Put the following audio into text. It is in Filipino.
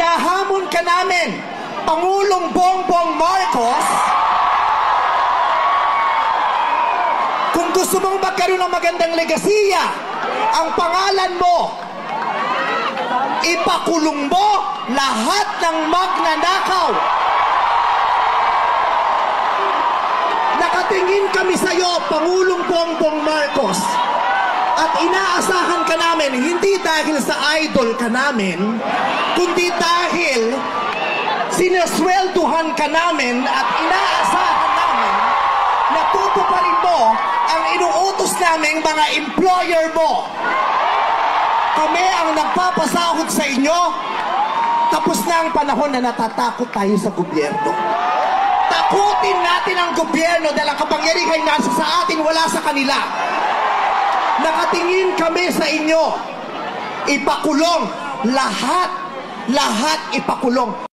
hinahamon ka namin, Pangulong Bongbong Marcos, kung gusto mong magkaroon ng magandang legasiya, ang pangalan mo, ipakulong mo lahat ng magnanakaw. Nakatingin kami sa iyo, Pangulong Bongbong Marcos, at inaasahan ka namin, hindi dahil sa idol ka namin, kundi dahil sinaswelduhan ka namin at inaasahan namin na tutuparin mo ang inuutos naming mga employer mo. Kami ang nagpapasahod sa inyo. Tapos na ang panahon na natatakot tayo sa gobyerno. Takutin natin ang gobyerno dahil ang kapangyarihan nasa sa atin, wala sa kanila. Nakatingin kami sa inyo. Ipakulong lahat ipakulong.